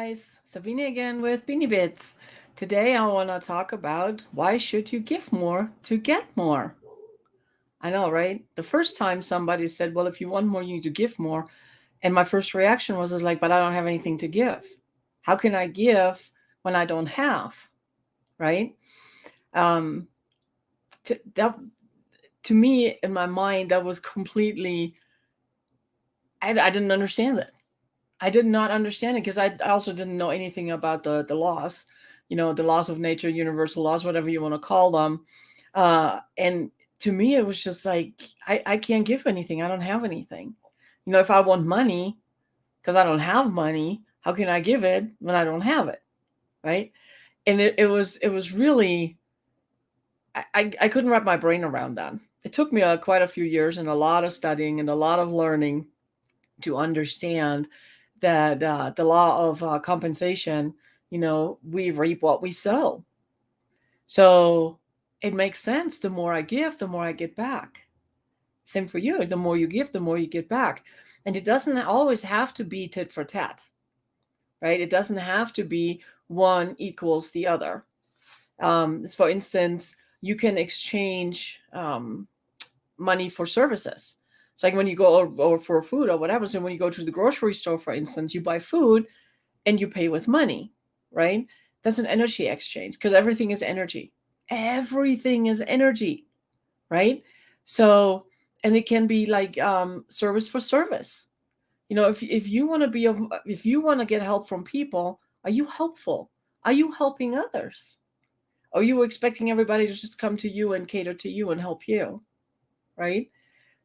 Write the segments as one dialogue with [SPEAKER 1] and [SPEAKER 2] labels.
[SPEAKER 1] guys, Sabine again with Beanie Bits. Today I want to talk about why should you give more to get more? I know, right? The first time somebody said, well, if you want more, you need to give more. And my first reaction was like, but I don't have anything to give. How can I give when I don't have, right? Um, that, to me, in my mind, that was completely, I didn't understand it. I did not understand it because I also didn't know anything about the laws, the laws of nature, universal laws, whatever you want to call them. And to me, it was just like, I can't give anything. I don't have anything. If I want money, because I don't have money, how can I give it when I don't have it? Right. And it was really, I couldn't wrap my brain around that. It took me quite a few years and a lot of studying and a lot of learning to understand that the law of compensation, we reap what we sow. So it makes sense. The more I give, the more I get back. Same for you. The more you give, the more you get back. And it doesn't always have to be tit for tat, right? It doesn't have to be one equals the other. For instance, you can exchange money for services. It's like when you go or for food or whatever. So when you go to the grocery store, for instance, you buy food and you pay with money, right? That's an energy exchange because everything is energy. Everything is energy, right? So, and it can be like service for service. If you want to if you want to get help from people, are you helpful? Are you helping others? Are you expecting everybody to just come to you and cater to you and help you, right?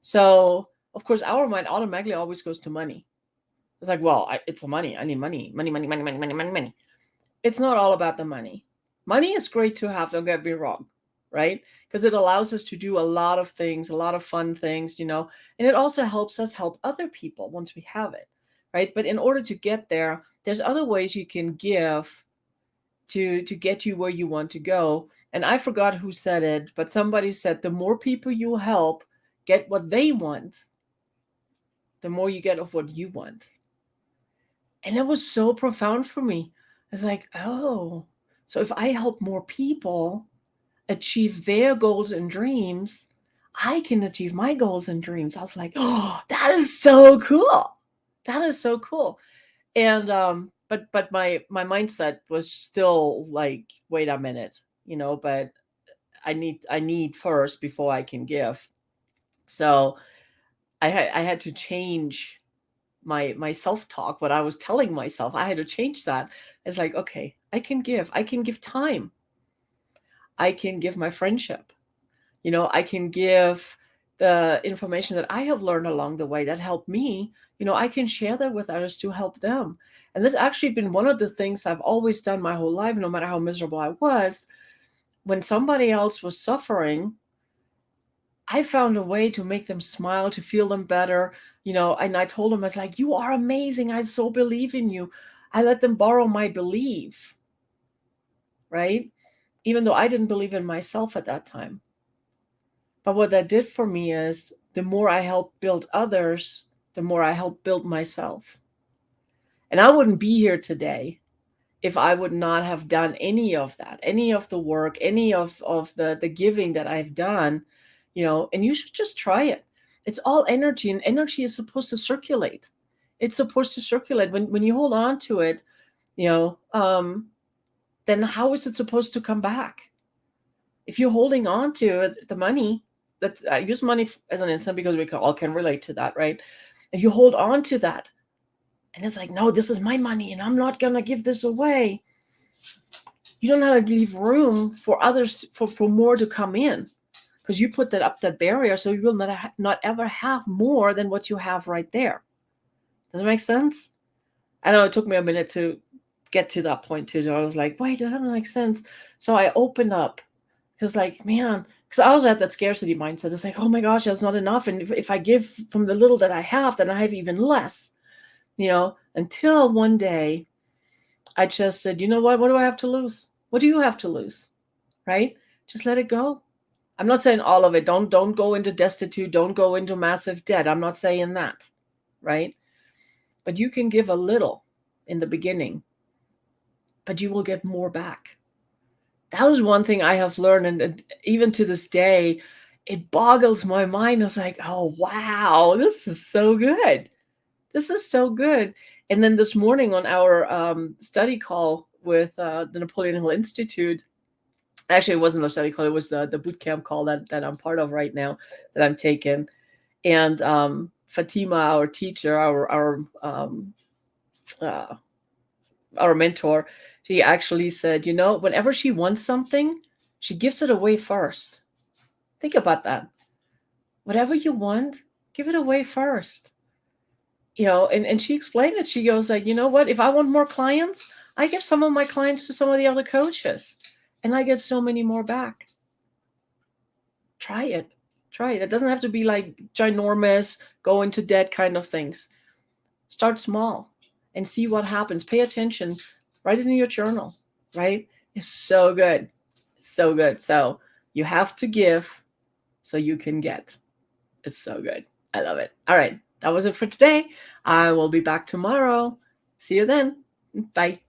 [SPEAKER 1] So, of course, our mind automatically always goes to money. It's like, well, it's the money. I need money, money, money, money, money, money, money, money. It's not all about the money. Money is great to have, don't get me wrong, right? Because it allows us to do a lot of things, a lot of fun things, and it also helps us help other people once we have it, right? But in order to get there, there's other ways you can give to get you where you want to go. And I forgot who said it, but somebody said the more people you help get what they want, the more you get of what you want. And it was so profound for me. It's like, oh, so if I help more people achieve their goals and dreams, I can achieve my goals and dreams. I was like, oh, that is so cool. That is so cool. And but my mindset was still like, wait a minute, but I need first before I can give. So I had to change my self-talk, what I was telling myself. I had to change that. It's like, okay, I can give time, I can give my friendship, I can give the information that I have learned along the way that helped me. I can share that with others to help them. And this actually been one of the things I've always done my whole life, no matter how miserable I was. When somebody else was suffering, I found a way to make them smile, to feel them better, and I told them, I was like, you are amazing. I so believe in you. I let them borrow my belief, right? Even though I didn't believe in myself at that time. But what that did for me is the more I help build others, the more I help build myself. And I wouldn't be here today if I would not have done any of that, any of the work, any of the giving that I've done, and you should just try it. It's all energy, and energy is supposed to circulate. It's supposed to circulate. When you hold on to it, you know, um, then how is it supposed to come back? If you're holding on to it, the money, let's use money as an instance because we all can relate to that, right? If you hold on to that, and it's like, no, this is my money, and I'm not gonna give this away. You don't have to leave room for others for more to come in, because you put that barrier, so you will not ever have more than what you have right there. Does it make sense? I know it took me a minute to get to that point too. So I was like, wait, that doesn't make sense. So I opened up because, like, man, because I was at that scarcity mindset. It's like, oh my gosh, that's not enough. And if I give from the little that I have, then I have even less, until one day I just said, you know what? What do I have to lose? What do you have to lose? Right? Just let it go. I'm not saying all of it. Don't go into destitute. Don't go into massive debt. I'm not saying that. Right? But you can give a little in the beginning. but you will get more back. That was one thing I have learned. And even to this day, it boggles my mind. It's like, oh, wow, this is so good. This is so good. And then this morning on our study call with the Napoleon Hill Institute, actually, it wasn't a study call. It was the boot camp call that I'm part of right now, that I'm taking. And Fatima, our teacher, uh, our mentor, she actually said, whenever she wants something, she gives it away first. Think about that. Whatever you want, give it away first. And she explained it. She goes like, you know what? If I want more clients, I give some of my clients to some of the other coaches, and I get so many more back. Try it. Try it. It doesn't have to be like ginormous, go into debt kind of things. Start small and see what happens. Pay attention. Write it in your journal, right? It's so good. So good. So you have to give so you can get. It's so good. I love it. All right. That was it for today. I will be back tomorrow. See you then. Bye.